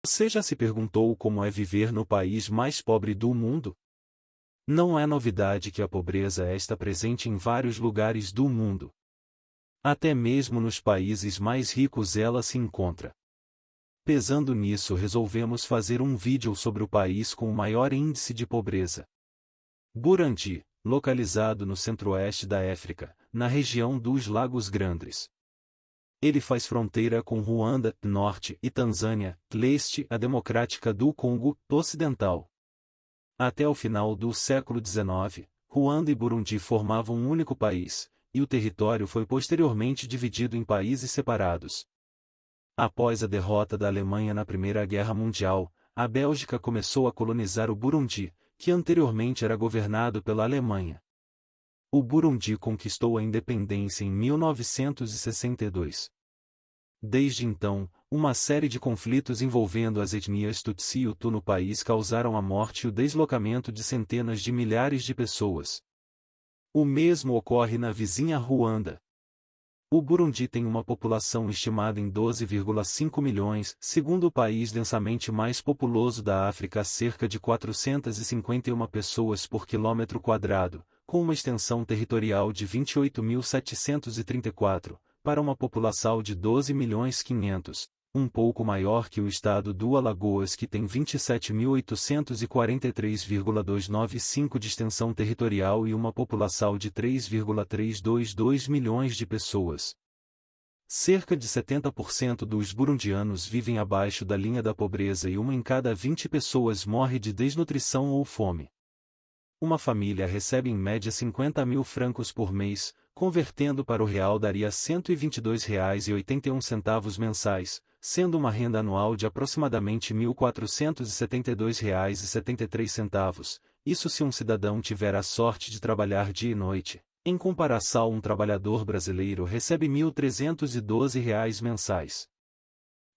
Você já se perguntou como é viver no país mais pobre do mundo? Não é novidade que a pobreza está presente em vários lugares do mundo. Até mesmo nos países mais ricos ela se encontra. Pesando nisso, resolvemos fazer um vídeo sobre o país com o maior índice de pobreza. Burundi, localizado no centro-oeste da África, na região dos Lagos Grandes. Ele faz fronteira com Ruanda, norte, e Tanzânia, leste, a Democrática do Congo, ocidental. Até o final do século XIX, Ruanda e Burundi formavam um único país, e o território foi posteriormente dividido em países separados. Após a derrota da Alemanha na Primeira Guerra Mundial, a Bélgica começou a colonizar o Burundi, que anteriormente era governado pela Alemanha. O Burundi conquistou a independência em 1962. Desde então, uma série de conflitos envolvendo as etnias Tutsi e Hutu no país causaram a morte e o deslocamento de centenas de milhares de pessoas. O mesmo ocorre na vizinha Ruanda. O Burundi tem uma população estimada em 12,5 milhões, segundo o país densamente mais populoso da África, cerca de 451 pessoas por quilômetro quadrado, com uma extensão territorial de 28.734, para uma população de 12.500.000, um pouco maior que o estado do Alagoas, que tem 27.843,295 de extensão territorial e uma população de 3,322 milhões de pessoas. Cerca de 70% dos burundianos vivem abaixo da linha da pobreza e 1 em cada 20 pessoas morre de desnutrição ou fome. Uma família recebe em média 50 mil francos por mês, convertendo para o real daria R$ 122,81 mensais, sendo uma renda anual de aproximadamente R$ 1.472,73, isso se um cidadão tiver a sorte de trabalhar dia e noite. Em comparação, um trabalhador brasileiro recebe R$ 1.312 mensais.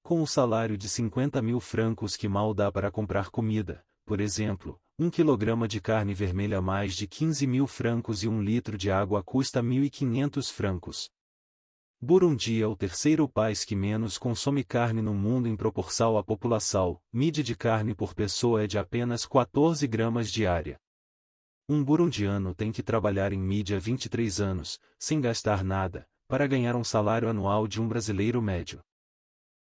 Com o salário de 50 mil francos que mal dá para comprar comida, por exemplo, 1 quilograma de carne vermelha mais de 15 mil francos e 1 litro de água custa 1.500 francos. Burundi é o terceiro país que menos consome carne no mundo em proporção à população, mídia de carne por pessoa é de apenas 14 gramas diária. Um burundiano tem que trabalhar em mídia 23 anos, sem gastar nada, para ganhar um salário anual de um brasileiro médio.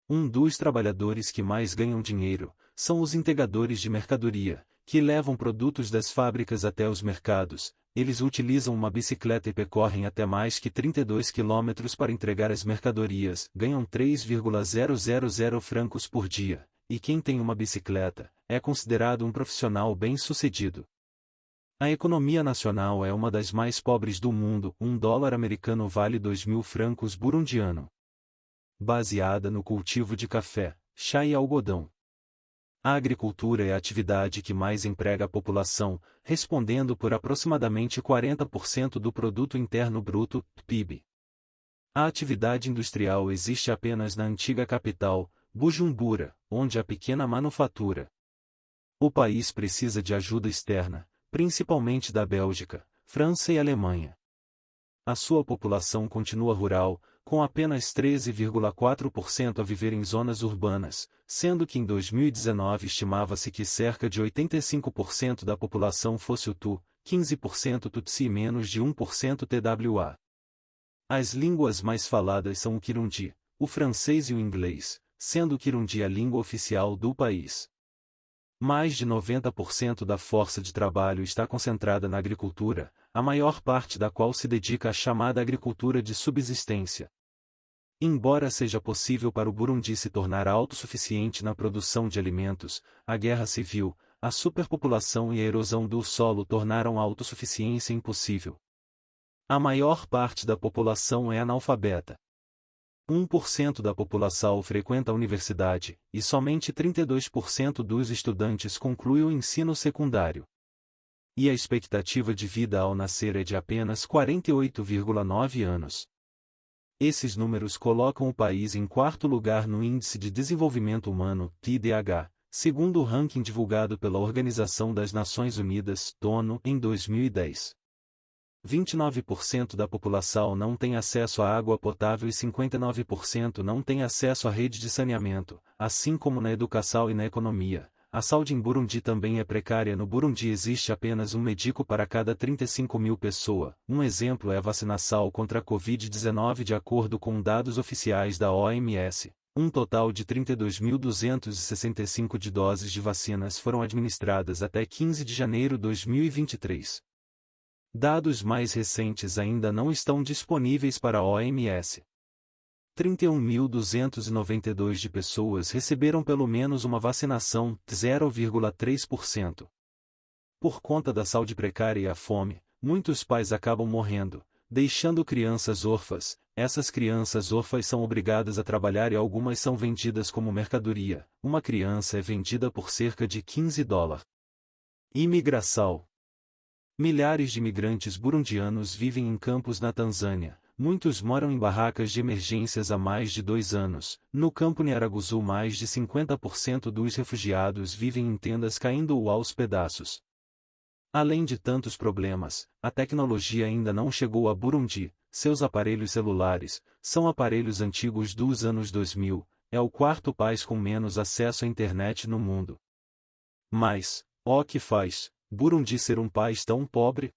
Um dos trabalhadores que mais ganham dinheiro são os entregadores de mercadoria, que levam produtos das fábricas até os mercados. Eles utilizam uma bicicleta e percorrem até mais que 32 quilômetros para entregar as mercadorias, ganham 3,000 francos por dia, e quem tem uma bicicleta é considerado um profissional bem-sucedido. A economia nacional é uma das mais pobres do mundo, $1 americano vale 2.000 francos burundiano. Baseada no cultivo de café, chá e algodão. A agricultura é a atividade que mais emprega a população, respondendo por aproximadamente 40% do produto interno bruto, PIB. A atividade industrial existe apenas na antiga capital, Bujumbura, onde há pequena manufatura. O país precisa de ajuda externa, principalmente da Bélgica, França e Alemanha. A sua população continua rural, com apenas 13,4% a viver em zonas urbanas, sendo que em 2019 estimava-se que cerca de 85% da população fosse Hutu, 15% Tutsi e menos de 1% TWA. As línguas mais faladas são o Kirundi, o francês e o inglês, sendo o Kirundi a língua oficial do país. Mais de 90% da força de trabalho está concentrada na agricultura, a maior parte da qual se dedica à chamada agricultura de subsistência. Embora seja possível para o Burundi se tornar autossuficiente na produção de alimentos, a guerra civil, a superpopulação e a erosão do solo tornaram a autossuficiência impossível. A maior parte da população é analfabeta. 1% da população frequenta a universidade, e somente 32% dos estudantes concluem o ensino secundário. E a expectativa de vida ao nascer é de apenas 48,9 anos. Esses números colocam o país em quarto lugar no Índice de Desenvolvimento Humano, IDH, segundo o ranking divulgado pela Organização das Nações Unidas, ONU, em 2010. 29% da população não tem acesso à água potável e 59% não tem acesso à rede de saneamento, assim como na educação e na economia. A saúde em Burundi também é precária. No Burundi existe apenas um médico para cada 35.000 pessoas. Um exemplo é a vacinação contra a Covid-19 de acordo com dados oficiais da OMS. Um total de 32.265 de doses de vacinas foram administradas até 15 de janeiro de 2023. Dados mais recentes ainda não estão disponíveis para a OMS. 31.292 de pessoas receberam pelo menos uma vacinação, 0,3%. Por conta da saúde precária e a fome, muitos pais acabam morrendo, deixando crianças órfãs. Essas crianças órfãs são obrigadas a trabalhar e algumas são vendidas como mercadoria. Uma criança é vendida por cerca de $15. Imigração. Milhares de imigrantes burundianos vivem em campos na Tanzânia. Muitos moram em barracas de emergências há mais de 2 anos. No campo Nyaraguzu, mais de 50% dos refugiados vivem em tendas caindo aos pedaços. Além de tantos problemas, a tecnologia ainda não chegou a Burundi. Seus aparelhos celulares são aparelhos antigos dos anos 2000. É o quarto país com menos acesso à internet no mundo. Mas, o que faz Burundi ser um país tão pobre?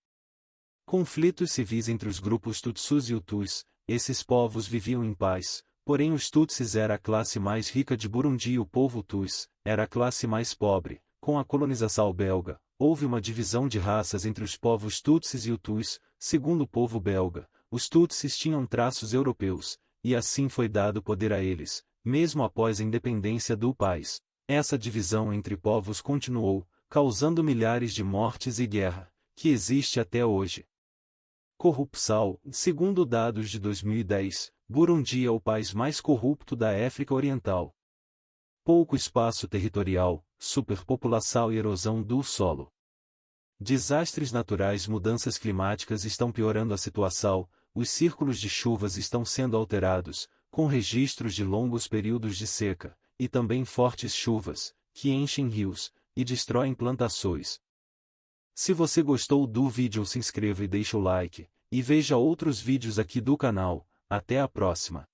Conflitos civis entre os grupos Tutsis e Hutus. Esses povos viviam em paz, porém os Tutsis era a classe mais rica de Burundi e o povo Hutus era a classe mais pobre. Com a colonização belga, houve uma divisão de raças entre os povos Tutsis e Hutus. Segundo o povo belga, os Tutsis tinham traços europeus, e assim foi dado poder a eles, mesmo após a independência do país. Essa divisão entre povos continuou, causando milhares de mortes e guerra, que existe até hoje. Corrupção. Segundo dados de 2010, Burundi é o país mais corrupto da África Oriental. Pouco espaço territorial, superpopulação e erosão do solo. Desastres naturais. Mudanças climáticas estão piorando a situação. Os círculos de chuvas estão sendo alterados, com registros de longos períodos de seca, e também fortes chuvas, que enchem rios e destroem plantações. Se você gostou do vídeo, se inscreva e deixe o like, e veja outros vídeos aqui do canal. Até a próxima!